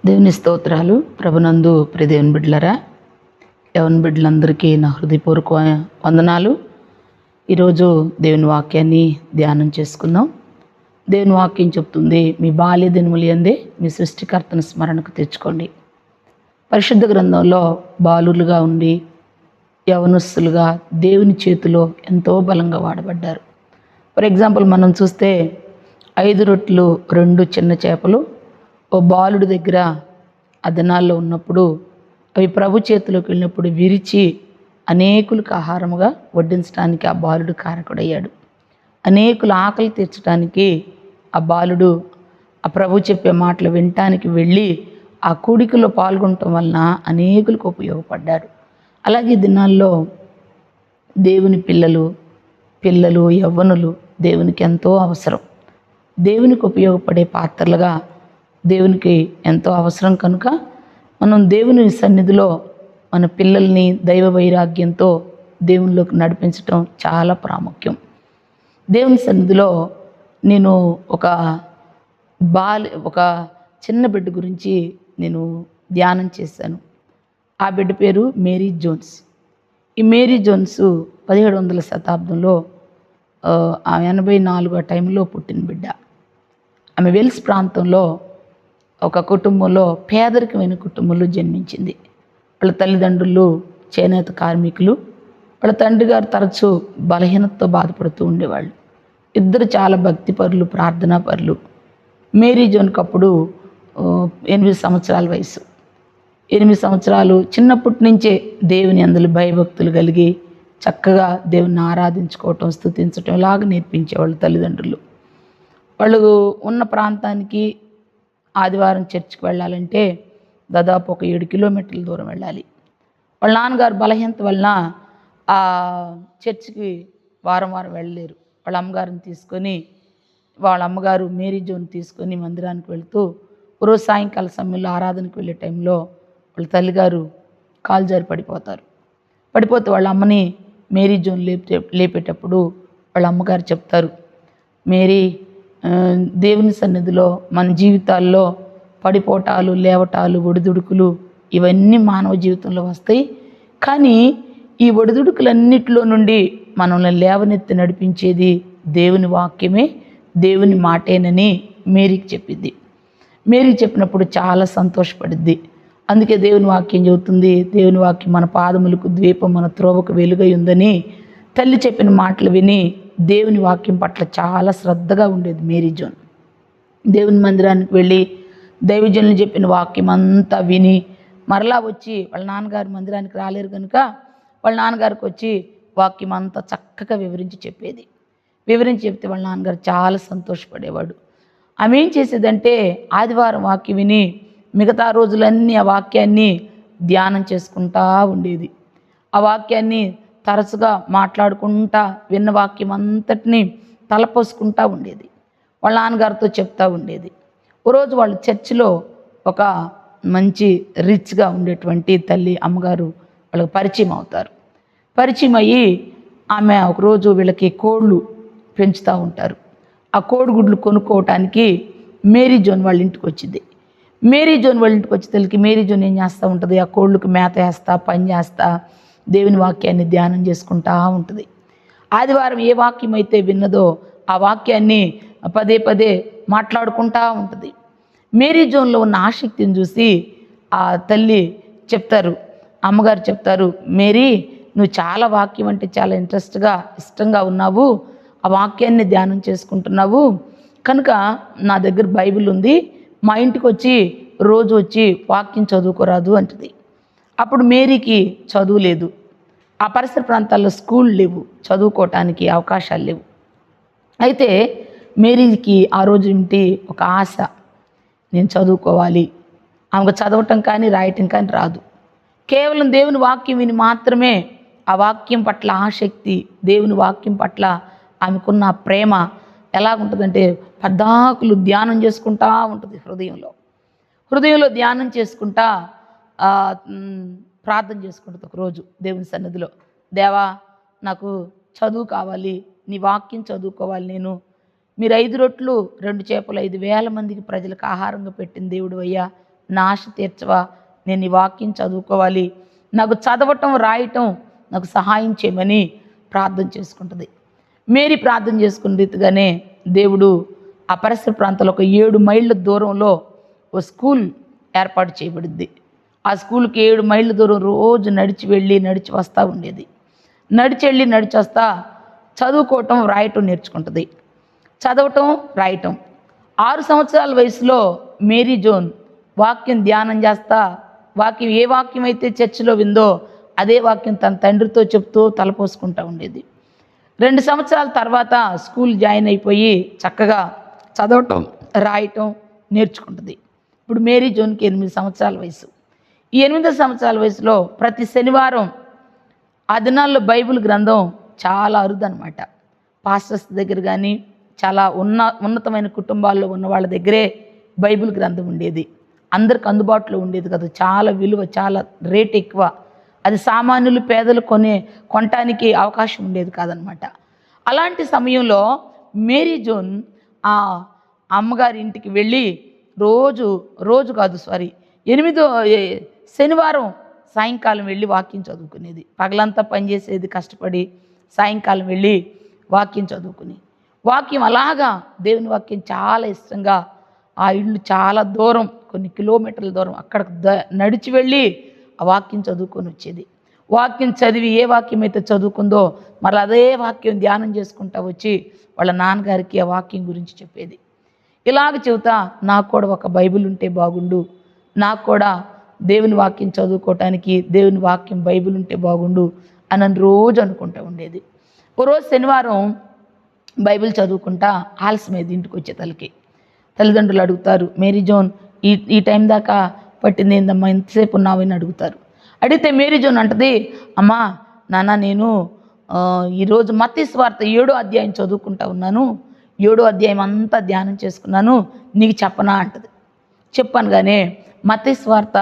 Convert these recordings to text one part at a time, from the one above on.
దేవుని స్తోత్రాలు. ప్రభునందు ప్రియ దేవుని బిడ్డలరా, యవన బిడ్డలందరికీ నా హృదయపూర్వక వందనాలు. ఈరోజు దేవుని వాక్యాన్ని ధ్యానం చేసుకుందాం. దేవుని వాక్యం చెప్తుంది, మీ బాల్య దినములు యందే మీ సృష్టికర్తను స్మరణకు తెచ్చుకోండి. పరిశుద్ధ గ్రంథంలో బాలులుగా ఉండి యవనస్తులుగా దేవుని చేతిలో ఎంతో బలంగా వాడబడ్డారు. ఫర్ ఎగ్జాంపుల్ మనం చూస్తే 5 రొట్టెలు 2 చిన్న చేపలు ఓ బాలుడి దగ్గర ఆ దినాల్లో ఉన్నప్పుడు అవి ప్రభు చేతిలోకి వెళ్ళినప్పుడు విరిచి అనేకులకు ఆహారముగా వడ్డించడానికి ఆ బాలుడు కారకుడయ్యాడు. అనేకుల ఆకలి తీర్చడానికి ఆ బాలుడు ఆ ప్రభు చెప్పే మాటలు వినటానికి వెళ్ళి ఆ కూడికలో పాల్గొనటం వలన అనేకులకు ఉపయోగపడ్డారు. అలాగే దినాల్లో దేవుని పిల్లలు యవ్వనులు దేవునికి ఎంతో అవసరం. దేవునికి ఉపయోగపడే పాత్రలుగా దేవునికి ఎంతో అవసరం కనుక మనం దేవుని సన్నిధిలో మన పిల్లల్ని దైవ వైరాగ్యంతో దేవునిలోకి నడిపించటం చాలా ప్రాముఖ్యం. దేవుని సన్నిధిలో నేను ఒక చిన్న బిడ్డ గురించి నేను ధ్యానం చేశాను. ఆ బిడ్డ పేరు మేరీ జోన్స్. ఈ మేరీ జోన్స్ 1700 శతాబ్దంలో 84 ఆ టైంలో పుట్టిన బిడ్డ. ఆమె వెల్స్ ప్రాంతంలో ఒక కుటుంబంలో, పేదరికమైన కుటుంబంలో జన్మించింది. వాళ్ళ తల్లిదండ్రులు చేనేత కార్మికులు. వాళ్ళ తండ్రి గారు తరచూ బలహీనతతో బాధపడుతూ ఉండేవాళ్ళు. ఇద్దరు చాలా భక్తిపరులు, ప్రార్థనాపరులు. మేరీ జోన్కి అప్పుడు 8 సంవత్సరాల వయసు. 8 సంవత్సరాలు చిన్నప్పటి నుంచే దేవుని అందులో భయభక్తులు కలిగి చక్కగా దేవుని ఆరాధించుకోవటం, స్తుతించటం ఇలాగ నేర్పించేవాళ్ళు తల్లిదండ్రులు. వాళ్ళు ఉన్న ప్రాంతానికి ఆదివారం చర్చికి వెళ్ళాలంటే దాదాపు ఒక 7 కిలోమీటర్ల దూరం వెళ్ళాలి. వాళ్ళ నాన్నగారు బలహీనత వలన ఆ చర్చికి వారం వెళ్ళలేరు. వాళ్ళ అమ్మగారు మేరీ జోన్ తీసుకొని మందిరానికి వెళుతూ రోజు సాయంకాల సమయంలో ఆరాధనకు వెళ్ళే టైంలో వాళ్ళ తల్లిగారు కాలు జారి పడిపోతే వాళ్ళ అమ్మని మేరీ జోన్ లేపేటప్పుడు వాళ్ళ అమ్మగారు చెప్తారు, మేరీ, దేవుని సన్నిధిలో మన జీవితాల్లో పడిపోటాలు, లేవటాలు, ఒడిదుడుకులు ఇవన్నీ మానవ జీవితంలో వస్తాయి. కానీ ఈ ఒడిదుడుకులన్నిటిలో నుండి మనల్ని లేవనెత్తి నడిపించేది దేవుని వాక్యమే, దేవుని మాటేనని మేరీకి చెప్పింది. మేరీకి చెప్పినప్పుడు చాలా సంతోషపడిద్ది. అందుకే దేవుని వాక్యం చెబుతుంది, దేవుని వాక్యం మన పాదములకు ద్వీపం, మన త్రోవకు వెలుగై ఉందని. తల్లి చెప్పిన మాటలు విని దేవుని వాక్యం పట్ల చాలా శ్రద్ధగా ఉండేది మేరీ జోన్. దేవుని మందిరానికి వెళ్ళి దైవజనులు చెప్పిన వాక్యం అంతా విని మరలా వచ్చి వాళ్ళ నాన్నగారు మందిరానికి రాలేరు కనుక వాళ్ళ నాన్నగారికి వచ్చి వాక్యం అంతా చక్కగా వివరించి చెప్తే వాళ్ళ నాన్నగారు చాలా సంతోషపడేవాడు. ఆమె ఏం చేసేదంటే ఆదివారం వాక్యం విని మిగతా రోజులన్నీ ఆ వాక్యాన్ని ధ్యానం చేసుకుంటా ఉండేది. ఆ వాక్యాన్ని తరచుగా మాట్లాడుకుంటా విన్న వాక్యం అంతటినీ తలపోసుకుంటా ఉండేది. వాళ్ళ నాన్నగారితో చెప్తా ఉండేది. రోజు వాళ్ళు చర్చిలో ఒక మంచి రిచ్గా ఉండేటువంటి అమ్మగారు వాళ్ళకి పరిచయం అవుతారు. పరిచయం అయ్యి ఆమె ఒకరోజు వీళ్ళకి కోళ్ళు పెంచుతూ ఉంటారు. ఆ కోడిగుడ్లు కొనుక్కోవటానికి మేరీ జోన్ వాళ్ళ ఇంటికి వచ్చింది. మేరీ జోన్ వాళ్ళ ఇంటికి వచ్చేసరికి మేరీ జోన్ ఏం చేస్తూ ఉంటుంది, ఆ కోళ్ళకి మేత వేస్తా, పని చేస్తా, దేవుని వాక్యాన్ని ధ్యానం చేసుకుంటా ఉంటుంది. ఆదివారం ఏ వాక్యం అయితే విన్నదో ఆ వాక్యాన్ని పదే మాట్లాడుకుంటా ఉంటుంది. మేరీ జోన్లో ఉన్న ఆసక్తిని చూసి ఆ తల్లి అమ్మగారు చెప్తారు, మేరీ, నువ్వు చాలా వాక్యం అంటే చాలా ఇష్టంగా ఉన్నావు, ఆ వాక్యాన్ని ధ్యానం చేసుకుంటున్నావు కనుక నా దగ్గర బైబిల్ ఉంది, మా ఇంటికి వచ్చి రోజు వచ్చి వాక్యం చదువుకోరాదు అంటుంది. అప్పుడు మేరీకి చదువు లేదు. ఆ పరిసర ప్రాంతాల్లో స్కూల్ లేవు, చదువుకోవటానికి అవకాశాలు లేవు. అయితే మేరీకి ఆ రోజు ఇంటి ఒక ఆశ, నేను చదువుకోవాలి. ఆమెకు చదవటం కానీ రాయటం కానీ రాదు. కేవలం దేవుని వాక్యం విని మాత్రమే ఆ వాక్యం పట్ల ఆసక్తి, దేవుని వాక్యం పట్ల ఆమెకున్న ప్రేమ ఎలాగుంటుందంటే పద్దాకులు ధ్యానం చేసుకుంటా ఉంటుంది. హృదయంలో ధ్యానం చేసుకుంటా ప్రార్థన చేసుకుంటుంది. ఒకరోజు దేవుని సన్నిధిలో, దేవా, నాకు చదువు కావాలి, నీ వాక్యం చదువుకోవాలి. మీరు 5 రొట్టెలు 2 చేపలు 5,000 మందికి ప్రజలకు ఆహారంగా పెట్టిన దేవుడు అయ్యా, నా ఆశ తీర్చవా, నేను నీ వాక్యం చదువుకోవాలి, నాకు చదవటం రాయటం నాకు సహాయం చేయమని ప్రార్థన చేసుకుంటుంది. మేరీ ప్రార్థన చేసుకున్న రీతిగానే దేవుడు ఆ పరిసర ప్రాంతంలో ఒక 7 మైళ్ళ దూరంలో ఓ స్కూల్ ఏర్పాటు చేయబడింది. ఆ స్కూల్కి 7 మైళ్ళ దూరం రోజు నడిచి వెళ్ళి నడిచి వస్తూ ఉండేది. నడిచి వెళ్ళి నడిచి వస్తా చదువుకోవటం రాయటం నేర్చుకుంటుంది. చదవటం రాయటం 6 సంవత్సరాల వయసులో మేరీ జోన్ వాక్యం ధ్యానం చేస్తా ఏ వాక్యం అయితే చర్చిలో విందో అదే వాక్యం తన తండ్రితో చెప్తూ తలపోసుకుంటూ ఉండేది. 2 సంవత్సరాల తర్వాత స్కూల్ జాయిన్ అయిపోయి చక్కగా చదవటం రాయటం నేర్చుకుంటుంది. ఇప్పుడు మేరీ జోన్కి 8 సంవత్సరాల వయసు. ఈ 8 సంవత్సరాల వయసులో ప్రతి శనివారం ఆ దినాల్లో బైబిల్ గ్రంథం చాలా అరుదనమాట. పాస్టర్స్ దగ్గర కానీ చాలా ఉన్నతమైన కుటుంబాల్లో ఉన్న వాళ్ళ దగ్గరే బైబిల్ గ్రంథం ఉండేది. అందరికి అందుబాటులో ఉండేది కదా, చాలా విలువ, చాలా రేట్ ఎక్కువ. అది సామాన్యులు పేదలు కొనటానికి అవకాశం ఉండేది కాదనమాట. అలాంటి సమయంలో మేరీ జోన్ ఆ అమ్మగారి ఇంటికి వెళ్ళి రోజు కాదు 8వ శనివారం సాయంకాలం వెళ్ళి వాక్యం చదువుకునేది. పగలంతా పనిచేసేది కష్టపడి, సాయంకాలం వెళ్ళి వాక్యం చదువుకుని వాక్యం అలాగా దేవుని వాక్యం చాలా ఇష్టంగా ఆ ఇల్లు చాలా దూరం, కొన్ని కిలోమీటర్ల దూరం అక్కడ నడిచి వెళ్ళి ఆ వాక్యం చదువుకొని వచ్చేది. వాక్యం చదివి ఏ వాక్యం అయితే చదువుకుందో మరి అదే వాక్యం ధ్యానం చేసుకుంటా వచ్చి వాళ్ళ నాన్నగారికి ఆ వాక్యం గురించి చెప్పేది. ఇలాగ చెబుతా నాకు కూడా ఒక బైబిల్ ఉంటే బాగుండు, నాకు కూడా దేవుని వాక్యం చదువుకోవటానికి దేవుని వాక్యం బైబిల్ ఉంటే బాగుండు అని రోజు అనుకుంటూ ఉండేది. ఓ రోజు శనివారం బైబిల్ చదువుకుంటా ఆలస్యమైంది ఇంటికి వచ్చే తల్లిదండ్రులు అడుగుతారు, మేరీ జోన్ ఈ టైం దాకా పట్టింది ఏందమ్మా, ఎంతసేపు ఉన్నావని అడుగుతారు. అడిగితే మేరీ జోన్ అంటది, అమ్మా నాన్న నేను ఈరోజు మత్తయి సువార్త 7వ అధ్యాయం చదువుకుంటా ఉన్నాను, 7వ అధ్యాయం అంతా ధ్యానం చేసుకున్నాను, నీకు చెప్పనా అంటది. చెప్పనుగానే మత్తయి సువార్త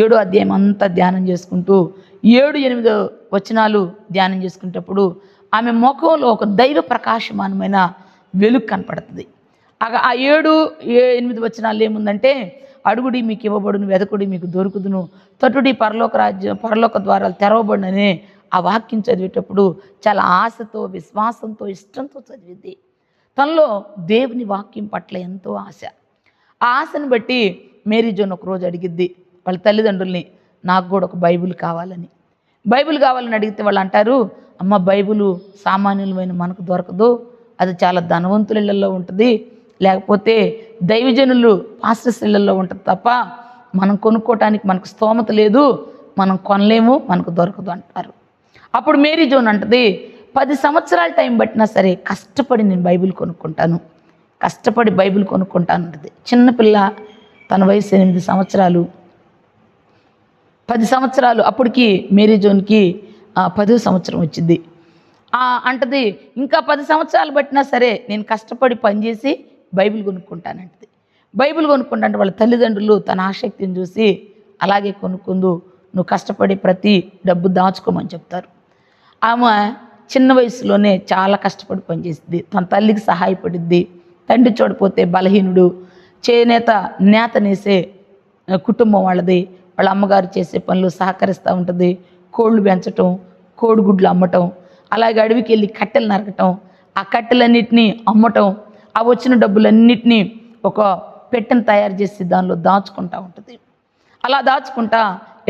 7వ అధ్యాయం అంతా ధ్యానం చేసుకుంటూ 7-8 వచనాలు ధ్యానం చేసుకునేటప్పుడు ఆమె ముఖంలో ఒక దైవ ప్రకాశమానమైన వెలుగు కనపడుతుంది. ఆ 7-8 వచనాలు ఏముందంటే, అడుగుడి మీకు ఇవ్వబడును, వెదకుడి మీకు దొరుకుదును, తటుడి పరలోక ద్వారాలు తెరవబడుననే ఆ వాక్యం చదివేటప్పుడు చాలా ఆశతో, విశ్వాసంతో, ఇష్టంతో చదివింది. తనలో దేవుని వాక్యం పట్ల ఎంతో ఆశ. ఆ ఆశను బట్టి మేరీ జోన్ ఒకరోజు అడిగిద్ది వాళ్ళ తల్లిదండ్రుల్ని, నాకు కూడా ఒక బైబిల్ కావాలని. బైబిల్ కావాలని అడిగితే వాళ్ళు అంటారు, అమ్మ బైబిల్ సామాన్యులమైన మనకు దొరకదు, అది చాలా ధనవంతుల ఇళ్ళల్లో ఉంటుంది, లేకపోతే దైవజనులు పాస్టర్స్ ఇళ్ళల్లో ఉంటుంది తప్ప మనం కొనుక్కోవటానికి మనకు స్తోమత లేదు, మనం కొనలేము, మనకు దొరకదు అంటారు. అప్పుడు మేరీ జోన్ అంటది, 10 సంవత్సరాల టైం పట్టినా సరే కష్టపడి నేను బైబిల్ కొనుక్కుంటాను, కష్టపడి బైబిల్ కొనుక్కుంటాను అంటది. చిన్నపిల్ల, తన వయసు 8 సంవత్సరాలు, 10 సంవత్సరాలు అప్పటికి మేరీ జోన్కి 10వ సంవత్సరం వచ్చింది. అంటది, ఇంకా 10 సంవత్సరాలు పట్టినా సరే నేను కష్టపడి పనిచేసి బైబిల్ కొనుక్కుంటానంటది. బైబిల్ కొనుక్కుంటానంటే వాళ్ళ తల్లిదండ్రులు తన ఆసక్తిని చూసి అలాగే కొనుక్కుందు, నువ్వు కష్టపడి ప్రతి డబ్బు దాచుకోమని చెప్తారు. ఆమె చిన్న వయసులోనే చాలా కష్టపడి పనిచేసింది, తన తల్లికి సహాయపడిద్ది. తండ్రి చూడపోతే బలహీనుడు, నేత నేసే కుటుంబం వాళ్ళది. వాళ్ళ అమ్మగారు చేసే పనులు సహకరిస్తూ ఉంటుంది. కోళ్ళు పెంచటం, కోడిగుడ్లు అమ్మటం, అలాగే అడవికి వెళ్ళి కట్టెలు నరకటం, ఆ కట్టెలన్నిటినీ అమ్మటం, ఆ వచ్చిన డబ్బులన్నిటినీ ఒక పెట్టెను తయారు చేసి దానిలో దాచుకుంటూ ఉంటుంది. అలా దాచుకుంటా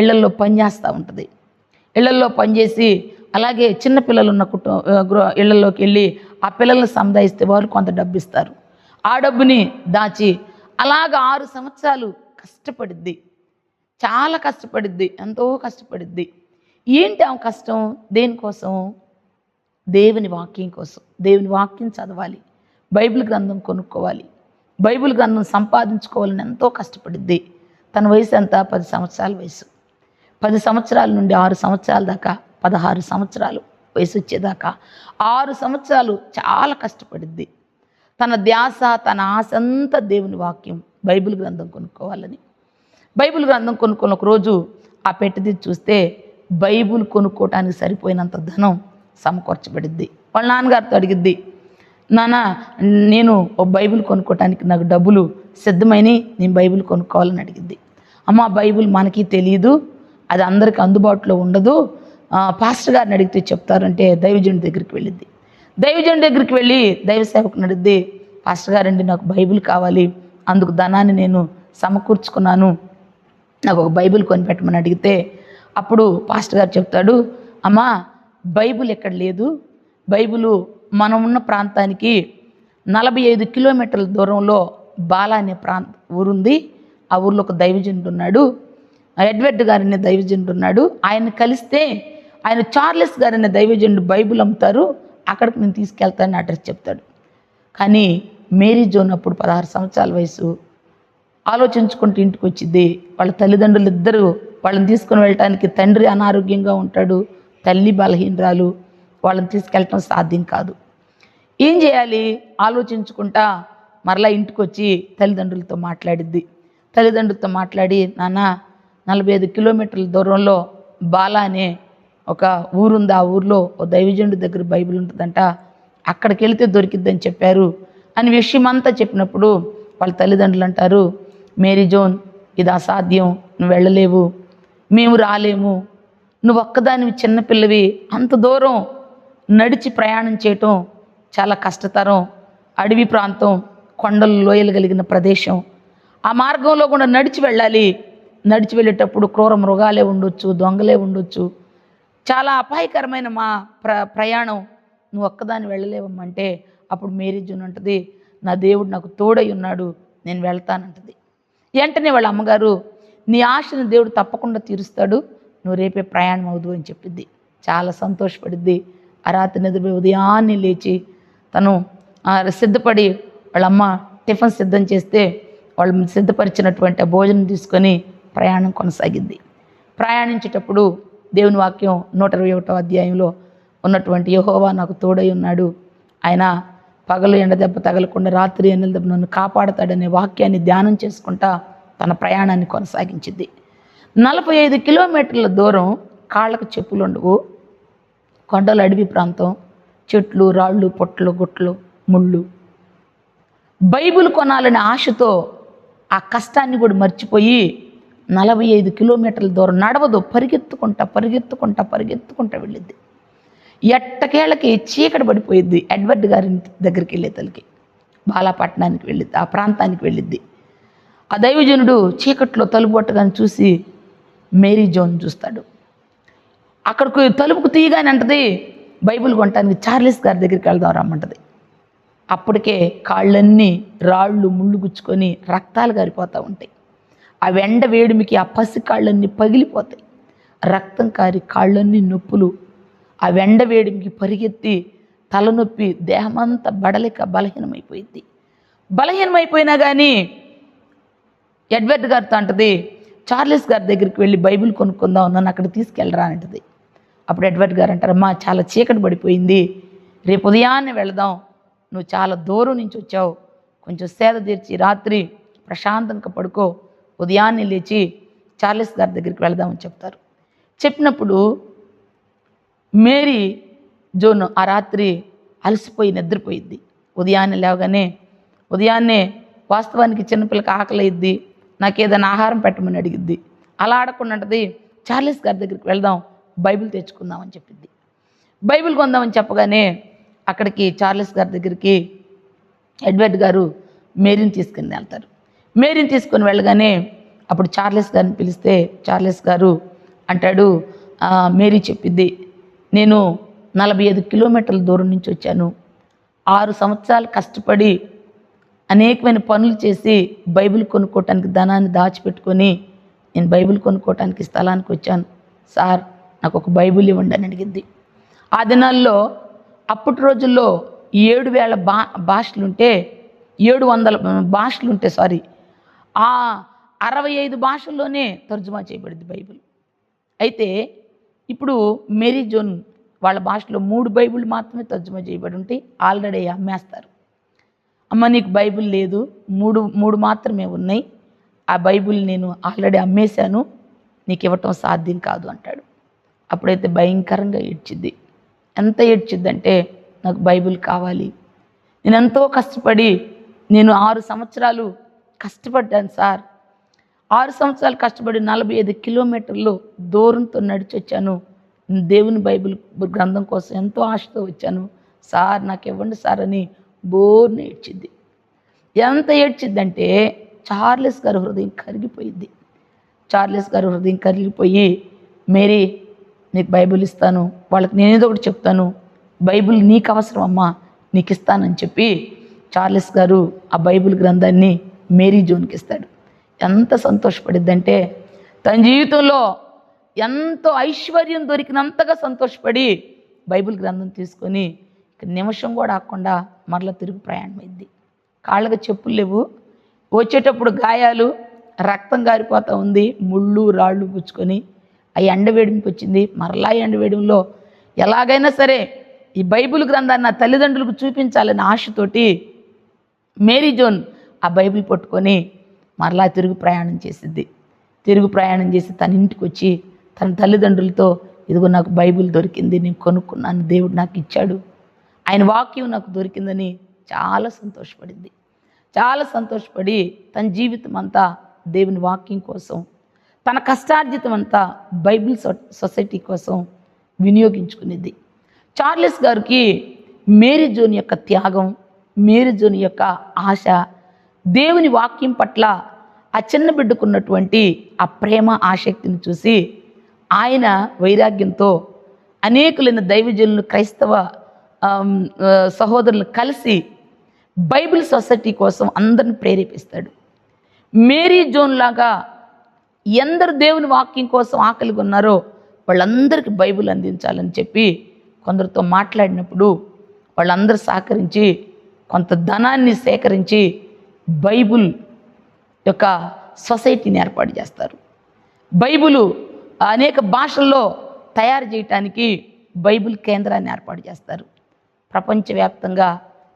ఇళ్లల్లో పనిచేస్తూ ఉంటుంది. ఇళ్లల్లో పనిచేసి అలాగే చిన్నపిల్లలు ఉన్న ఇళ్లలోకి వెళ్ళి ఆ పిల్లల్ని సముదాయిస్తే వారు కొంత డబ్బు ఇస్తారు. ఆ డబ్బుని దాచి అలాగ 6 సంవత్సరాలు కష్టపడిద్ది, చాలా కష్టపడిద్ది, ఎంతో కష్టపడిద్ది. ఏంటి ఆమె కష్టం? దేనికోసం? దేవుని వాక్యం కోసం. దేవుని వాక్యం చదవాలి, బైబిల్ గ్రంథం కొనుక్కోవాలి, బైబిల్ గ్రంథం సంపాదించుకోవాలని ఎంతో కష్టపడిద్ది. తన వయసు ఎంత? 10 సంవత్సరాల వయసు. 10 సంవత్సరాల నుండి 6 సంవత్సరాల దాకా, 16 సంవత్సరాలు వయసు వచ్చేదాకా 6 సంవత్సరాలు చాలా కష్టపడిద్ది. తన ధ్యాస, తన ఆశ అంతా దేవుని వాక్యం, బైబిల్ గ్రంథం కొనుక్కోవాలని. బైబిల్ గ్రంథం కొనుక్కొని ఒకరోజు ఆ పెట్టెది చూస్తే బైబిల్ కొనుక్కోవటానికి సరిపోయినంత ధనం సమకూర్చబడిద్ది. వాళ్ళ నాన్నగారితో అడిగిద్ది, నాన్న నేను ఓ బైబిల్ కొనుక్కోవటానికి నాకు డబ్బులు సిద్ధమైనవి, నేను బైబిల్ కొనుక్కోవాలని అడిగిద్ది. అమ్మ బైబిల్ మనకి తెలియదు, అది అందరికీ అందుబాటులో ఉండదు, పాస్టర్ గారిని అడిగితే చెప్తారంటే దైవజనుడి దగ్గరికి వెళ్ళిద్ది. దైవజనుడి దగ్గరికి వెళ్ళి దైవ సేవకుని అడిగిద్ది, పాస్టర్ గారండి నాకు బైబిల్ కావాలి, అందుకు ధనాన్ని నేను సమకూర్చుకున్నాను, నాకు ఒక బైబిల్ కొనిపెట్టమని అడిగితే అప్పుడు పాస్టర్ గారు చెప్తాడు, అమ్మా బైబిల్ ఎక్కడ లేదు, బైబిలు మనం ఉన్న ప్రాంతానికి 45 కిలోమీటర్ల దూరంలో బాలా అనే ఊరుంది. ఆ ఊర్లో ఒక దైవజనుడు ఉన్నాడు, ఎడ్వర్డ్ గారనే దైవజనుడు ఉన్నాడు, ఆయన కలిస్తే ఆయన చార్లెస్ గారనే దైవజనుడు బైబిల్ అమ్ముతారు, అక్కడికి నేను తీసుకెళ్తానని అడ్రస్ చెప్తాడు. కానీ మేరీ జోన్ అప్పుడు 16 సంవత్సరాల వయసు. ఆలోచించుకుంటూ ఇంటికి వచ్చింది. వాళ్ళ తల్లిదండ్రులు ఇద్దరు వాళ్ళని తీసుకుని వెళ్ళటానికి, తండ్రి అనారోగ్యంగా ఉంటాడు, తల్లి బలహీనరాలు, వాళ్ళని తీసుకెళ్ళటం సాధ్యం కాదు. ఏం చేయాలి ఆలోచించుకుంటా మరలా ఇంటికి వచ్చి తల్లిదండ్రులతో మాట్లాడిద్ది. తల్లిదండ్రులతో మాట్లాడి, నాన్న 45 కిలోమీటర్ల దూరంలో బాలా అనే ఒక ఊరుంది, ఆ ఊర్లో ఓ దైవజనుడి దగ్గర బైబిల్ ఉంటుందంట, అక్కడికి వెళితే దొరికిద్దని చెప్పారు అని విషయం అంతా చెప్పినప్పుడు వాళ్ళ తల్లిదండ్రులు అంటారు, మేరీ జోన్ ఇది అసాధ్యం, నువ్వు వెళ్ళలేవు, మేము రాలేము, నువ్వు ఒక్కదానివి చిన్నపిల్లవి, అంత దూరం నడిచి ప్రయాణం చేయటం చాలా కష్టతరం, అడవి ప్రాంతం, కొండలు లోయలు కలిగిన ప్రదేశం, ఆ మార్గంలో కూడా నడిచి వెళ్ళాలి, నడిచి వెళ్ళేటప్పుడు క్రూర మృగాలే ఉండొచ్చు, దొంగలే ఉండొచ్చు, చాలా అపాయకరమైన మా ప్రయాణం, నువ్వు ఒక్కదాన్ని వెళ్ళలేవమ్మంటే అప్పుడు మేరీ జోన్ అంటది, నా దేవుడు నాకు తోడై ఉన్నాడు, నేను వెళ్తానంటది. వెంటనే వాళ్ళ అమ్మగారు, నీ ఆశను దేవుడు తప్పకుండా తీరుస్తాడు, నువ్వు రేపే ప్రయాణం అవుదు అని చెప్పిద్ది. చాలా సంతోషపడిద్ది. ఆ రాత్రి నిద్రపోయి ఉదయాన్నే లేచి తను సిద్ధపడి వాళ్ళమ్మ టిఫిన్ సిద్ధం చేస్తే వాళ్ళు సిద్ధపరిచినటువంటి భోజనం తీసుకొని ప్రయాణం కొనసాగిద్ది. ప్రయాణించేటప్పుడు దేవుని వాక్యం 121వ అధ్యాయంలో ఉన్నటువంటి యెహోవా నాకు తోడై ఉన్నాడు, ఆయన పగలు ఎండదెబ్బ తగలకుండా రాత్రి ఎండల దెబ్బ నన్ను కాపాడతాడనే వాక్యాన్ని ధ్యానం చేసుకుంటా తన ప్రయాణాన్ని కొనసాగించింది. 45 కిలోమీటర్ల దూరం కాళ్ళకు చెప్పులు ఉండవు, కొండలు అడవి ప్రాంతం, చెట్లు రాళ్ళు పొట్లు గుట్లు ముళ్ళు. బైబిల్ కొనాలనే ఆశతో ఆ కష్టాన్ని కూడా మర్చిపోయి 45 కిలోమీటర్ల దూరం నడవదు, పరిగెత్తుకుంటా వెళ్ళిద్ది. ఎట్టకేళ్ళకి చీకటి పడిపోయిద్ది. ఎడ్వర్డ్ గారి దగ్గరికి వెళ్ళే తలకి బాలాపట్నానికి వెళ్ళిద్ది, ఆ ప్రాంతానికి వెళ్ళిద్ది. ఆ దైవజనుడు చీకట్లో తలుపు కొట్టగానే చూసి మేరీ జోన్ చూస్తాడు. అక్కడికి తలుపుకు తీయగానే అంటది, బైబిల్ కొనటానికి చార్లెస్ గారి దగ్గరికి వెళ్దాం రమ్మంటది. అప్పటికే కాళ్ళన్నీ రాళ్ళు ముళ్ళు గుచ్చుకొని రక్తాలు గారిపోతూ ఉంటాయి. ఆ వెండ వేడిమికి ఆ పసి కాళ్ళన్నీ పగిలిపోతాయి, రక్తం కారి కాళ్ళన్నీ నొప్పులు, ఆ వెండ వేడిమికి పరిగెత్తి తలనొప్పి దేహమంతా బడలిక బలహీనమైపోయింది. బలహీనమైపోయినా కానీ ఎడ్వర్డ్ గారితో అంటది, చార్లెస్ గారి దగ్గరికి వెళ్ళి బైబిల్ కొనుక్కుందాం, నన్ను అక్కడ తీసుకెళ్ళరా అంటది. అప్పుడు ఎడ్వర్డ్ గారు అంటారు, అమ్మా చాలా చీకటి పడిపోయింది, రేపు ఉదయాన్నే వెళదాం, నువ్వు చాలా దూరం నుంచి వచ్చావు, కొంచెం సేద తీర్చి రాత్రి ప్రశాంతంగా పడుకో, ఉదయాన్నే లేచి చార్లెస్ గారి దగ్గరికి వెళదామని చెప్తారు. చెప్పినప్పుడు మేరీ జోన్ ఆ రాత్రి అలసిపోయి నిద్రపోయిద్ది. ఉదయాన్నే వాస్తవానికి చిన్నపిల్లకి ఆకలిద్ది, నాకు ఏదైనా ఆహారం పెట్టమని అడిగిద్ది. అలా ఆడకుండా అంటది, చార్లెస్ గారి దగ్గరికి వెళ్దాం, బైబిల్ తెచ్చుకుందామని చెప్పిద్ది. బైబిల్ కొందామని చెప్పగానే అక్కడికి చార్లెస్ గారి దగ్గరికి ఎడ్వర్డ్ గారు మేరీని తీసుకుని వెళ్తారు. మేరీని తీసుకొని వెళ్ళగానే అప్పుడు చార్లెస్ గారిని పిలిస్తే చార్లెస్ గారు అంటాడు, మేరీ చెప్పిద్ది, నేను 45 కిలోమీటర్ల దూరం నుంచి వచ్చాను, 6 సంవత్సరాలు కష్టపడి అనేకమైన పనులు చేసి బైబిల్ కొనుక్కోవటానికి ధనాన్ని దాచిపెట్టుకొని నేను బైబిల్ కొనుక్కోవటానికి స్థలానికి వచ్చాను, సార్ నాకు ఒక బైబిల్ ఇవ్వండి అని అడిగింది. ఆ దినాల్లో అప్పటి రోజుల్లో 7,000 భాషలుంటే 700 భాషలుంటే ఆ 65 భాషల్లోనే తర్జుమా చేయబడింది బైబిల్. అయితే ఇప్పుడు మేరీ జోన్ వాళ్ళ భాషలో 3 బైబిల్ మాత్రమే తర్జుమా చేయబడి ఉంటే ఆల్రెడీ అమ్మేస్తారు. అమ్మ నీకు బైబిల్ లేదు, మూడు మాత్రమే ఉన్నాయి, ఆ బైబిల్ నేను ఆల్రెడీ అమ్మేశాను, నీకు ఇవ్వటం సాధ్యం కాదు అంటాడు. అప్పుడైతే భయంకరంగా ఏడ్చిద్ది. ఎంత ఏడ్చిద్దంటే, నాకు బైబిల్ కావాలి, నేను ఎంతో కష్టపడి నేను 6 సంవత్సరాలు కష్టపడ్డాను సార్, 6 సంవత్సరాలు కష్టపడి 45 కిలోమీటర్లు దూరంతో నడిచి వచ్చాను. దేవుని బైబిల్ గ్రంథం కోసం ఎంతో ఆశతో వచ్చాను. సార్ నాకు ఇవ్వండి సార్ అని బోర్ని ఏడ్చిద్ది. ఎంత ఏడ్చిద్దంటే చార్లెస్ గారి హృదయం కరిగిపోయింది. చార్లెస్ గారి హృదయం కరిగిపోయి, మేరీ నీకు బైబిల్ ఇస్తాను, వాళ్ళకి నేనేదో ఒకటి చెప్తాను, బైబిల్ నీకు అవసరం అమ్మా, నీకు ఇస్తానని చెప్పి చార్లెస్ గారు ఆ బైబిల్ గ్రంథాన్ని మేరీ జోన్కి ఇస్తాడు. ఎంత సంతోషపడిద్దంటే తన జీవితంలో ఎంతో ఐశ్వర్యం దొరికినంతగా సంతోషపడి బైబిల్ గ్రంథం తీసుకొని నిమిషం కూడా ఆకుండా మరలా తిరిగి ప్రయాణమైంది. కాళ్ళకి చెప్పులు లేవు, వచ్చేటప్పుడు గాయాలు, రక్తం గారిపోతూ ఉంది, ముళ్ళు రాళ్ళు పుచ్చుకొని ఆ ఎండవేడికి వచ్చింది. మరలా ఎండవేడిలో ఎలాగైనా సరే ఈ బైబిల్ గ్రంథాన్ని నా తల్లిదండ్రులకు చూపించాలని ఆశతోటి మేరీ జోన్ ఆ బైబిల్ పట్టుకొని మరలా తిరుగు ప్రయాణం చేసిద్ది. తిరుగు ప్రయాణం చేసి తన ఇంటికి వచ్చి తన తల్లిదండ్రులతో, ఇదిగో నాకు బైబిల్ దొరికింది, నేను కొనుక్కున్నాను, దేవుడు నాకు ఇచ్చాడు, ఆయన వాక్యం నాకు దొరికిందని చాలా సంతోషపడింది. చాలా సంతోషపడి తన జీవితం అంతా దేవుని వాక్యం కోసం, తన కష్టార్జితం అంతా బైబిల్ సొసైటీ కోసం వినియోగించుకునేది. చార్లెస్ గారికి మేరీ జోన్ యొక్క త్యాగం, మేరీ జోన్ యొక్క ఆశ, దేవుని వాక్యం పట్ల ఆ చిన్న బిడ్డకున్నటువంటి ఆ ప్రేమ ఆసక్తిని చూసి ఆయన వైరాగ్యంతో అనేకులైన దైవజనులను, క్రైస్తవ సహోదరులను కలిసి బైబిల్ సొసైటీ కోసం అందరిని ప్రేరేపిస్తాడు. మేరీ జోన్ లాగా ఎందరు దేవుని వాక్యం కోసం ఆకలిగా ఉన్నారో వాళ్ళందరికీ బైబిల్ అందించాలని చెప్పి కొందరితో మాట్లాడినప్పుడు వాళ్ళందరూ సహకరించి కొంత ధనాన్ని సేకరించి బైబిల్ యొక్క సొసైటీని ఏర్పాటు చేస్తారు. బైబిలు అనేక భాషల్లో తయారు చేయటానికి బైబిల్ కేంద్రాన్ని ఏర్పాటు చేస్తారు. ప్రపంచవ్యాప్తంగా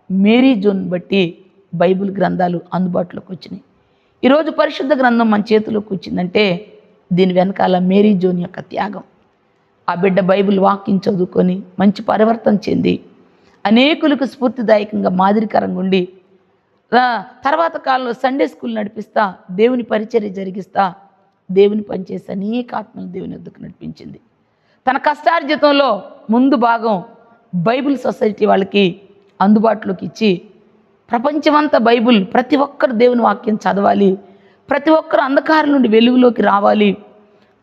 మేరీ జోన్ బట్టి బైబిల్ గ్రంథాలు అందుబాటులోకి వచ్చినాయి. ఈరోజు పరిశుద్ధ గ్రంథం మన చేతిలోకి వచ్చిందంటే దీని వెనకాల మేరీ జోన్ యొక్క త్యాగం. ఆ బిడ్డ బైబిల్ వాక్యం చదువుకొని మంచి పరివర్తన చెంది అనేకులకు స్ఫూర్తిదాయకంగా మాదిరికరంగా ఉండి తర్వాత కాలంలో సండే స్కూల్ నడిపిస్తా, దేవుని పరిచర్య జరిగిస్తా, దేవుని పనిచేసి అనేక ఆత్మలు దేవుని వద్దకు నడిపించింది. తన కష్టార్జితంలో ముందు భాగం బైబిల్ సొసైటీ వాళ్ళకి అందుబాటులోకి ఇచ్చి ప్రపంచమంతా బైబిల్, ప్రతి ఒక్కరు దేవుని వాక్యం చదవాలి, ప్రతి ఒక్కరు అంధకారం నుండి వెలుగులోకి రావాలి,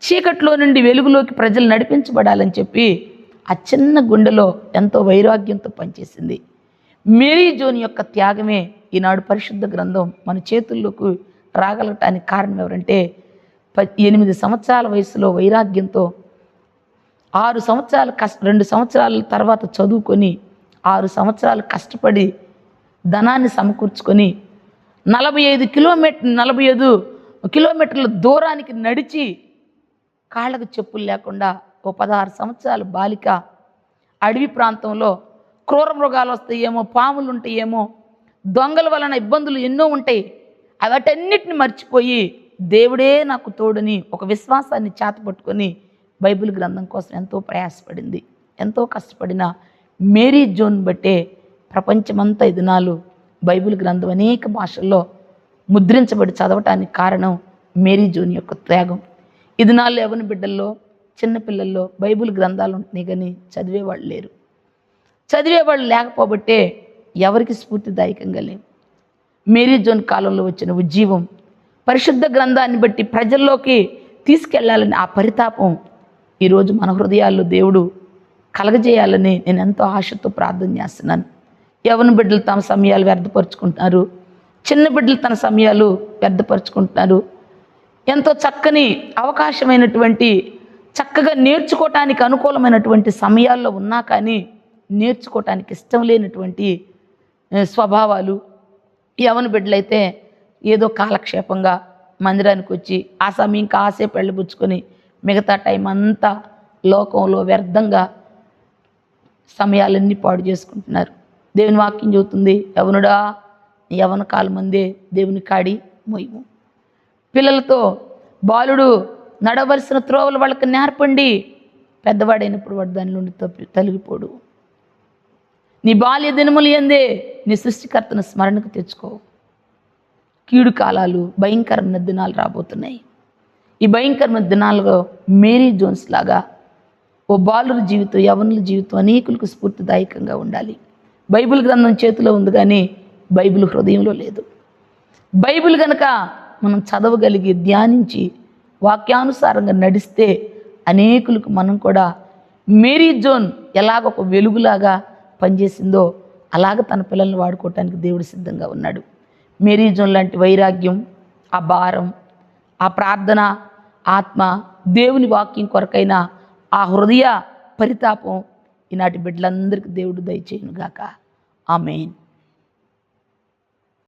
చీకట్లో నుండి వెలుగులోకి ప్రజలు నడిపించబడాలని చెప్పి ఆ చిన్న గుండెలో ఎంతో వైరాగ్యంతో పనిచేసింది. మేరీ జోన్ యొక్క త్యాగమే ఈనాడు పరిశుద్ధ గ్రంథం మన చేతుల్లోకి రాగలగటానికి కారణం ఎవరంటే 8 సంవత్సరాల వయసులో వైరాగ్యంతో 2 సంవత్సరాల తర్వాత చదువుకొని 6 సంవత్సరాలు కష్టపడి ధనాన్ని సమకూర్చుకొని 45 కిలోమీటర్ల దూరానికి నడిచి కాళ్ళకు చెప్పులు లేకుండా 16 సంవత్సరాల బాలిక అడవి ప్రాంతంలో క్రూర మృగాలు వస్తాయేమో, పాములు ఉంటాయేమో, దొంగల వలన ఇబ్బందులు ఎన్నో ఉంటాయి, వాటన్నిటిని మర్చిపోయి దేవుడే నాకు తోడని ఒక విశ్వాసాన్ని చేతపట్టుకొని బైబిల్ గ్రంథం కోసం ఎంతో ప్రయాసపడింది. ఎంతో కష్టపడిన మేరీ జోన్ బట్టే ప్రపంచమంతా ఈ దినాలు బైబిల్ గ్రంథం అనేక భాషల్లో ముద్రించబడి చదవటానికి కారణం మేరీ జోన్ యొక్క త్యాగం. ఈ దినాల్లో యవ్వన బిడ్డల్లో, చిన్నపిల్లల్లో బైబిల్ గ్రంథాలు ఉంటున్నాయి కానీ చదివేవాళ్ళు లేరు. చదివేవాళ్ళు లేకపోబట్టే ఎవరికి స్ఫూర్తిదాయకంగా లేవు. మేరీ జోన్ కాలంలో వచ్చిన ఉజ్జీవం, పరిశుద్ధ గ్రంథాన్ని బట్టి ప్రజల్లోకి తీసుకెళ్లాలని ఆ పరితాపం ఈరోజు మన హృదయాల్లో దేవుడు కలగజేయాలని నేను ఎంతో ఆశతో ప్రార్థన చేస్తున్నాను. యవ్వన బిడ్డలు తమ సమయాలు వ్యర్థపరుచుకుంటున్నారు, చిన్న బిడ్డలు తన సమయాలు వ్యర్థపరుచుకుంటున్నారు. ఎంతో చక్కని అవకాశమైనటువంటి, చక్కగా నేర్చుకోవటానికి అనుకూలమైనటువంటి సమయాల్లో ఉన్నా కానీ నేర్చుకోవటానికి ఇష్టం లేనటువంటి స్వభావాలు. యవ్వన బిడ్డలైతే ఏదో కాలక్షేపంగా మందిరానికి వచ్చి ఆ సమయం కాసేపు వెళ్ళబుచ్చుకొని మిగతా టైం అంతా లోకంలో వ్యర్థంగా సమయాలన్నీ పాడు చేసుకుంటున్నారు. దేవుని వాక్యం చెబుతుంది, యవనుడా యవన కాలం మందే దేవుని కాడి మొయ్యము. పిల్లలతో బాలుడు నడవలసిన త్రోవలు వాళ్ళకి నేర్పండి, పెద్దవాడైనప్పుడు వాడు దాని నుండి తొలగిపోడు. నీ బాల్య దినములు ఎందే నీ సృష్టికర్తను స్మరణకు తెచ్చుకో. కీడు కాలాలు, భయంకరమైన దినాలు రాబోతున్నాయి. ఈ భయంకరమైన దినాల్లో మేరీ జోన్స్ లాగా ఓ బాలుర జీవితం, యవనుల జీవితం అనేకులకు స్ఫూర్తిదాయకంగా ఉండాలి. బైబిల్ గ్రంథం చేతిలో ఉంది కానీ బైబిల్ హృదయంలో లేదు. బైబిల్ కనుక మనం చదవగలిగి ధ్యానించి వాక్యానుసారంగా నడిస్తే అనేకులకు మనం కూడా మేరీ జోన్ ఎలాగ ఒక వెలుగులాగా పనిచేసిందో అలాగ తన పిల్లల్ని వాడుకోవటానికి దేవుడు సిద్ధంగా ఉన్నాడు. మేరీ జోన్ లాంటి వైరాగ్యం, ఆ భారం, ఆ ప్రార్థన ఆత్మ, దేవుని వాక్యం కొరకైన ఆ హృదయ పరితాపం ఈనాటి బిడ్డలందరికీ దేవుడు దయచేయునుగాక. ఆమేన్.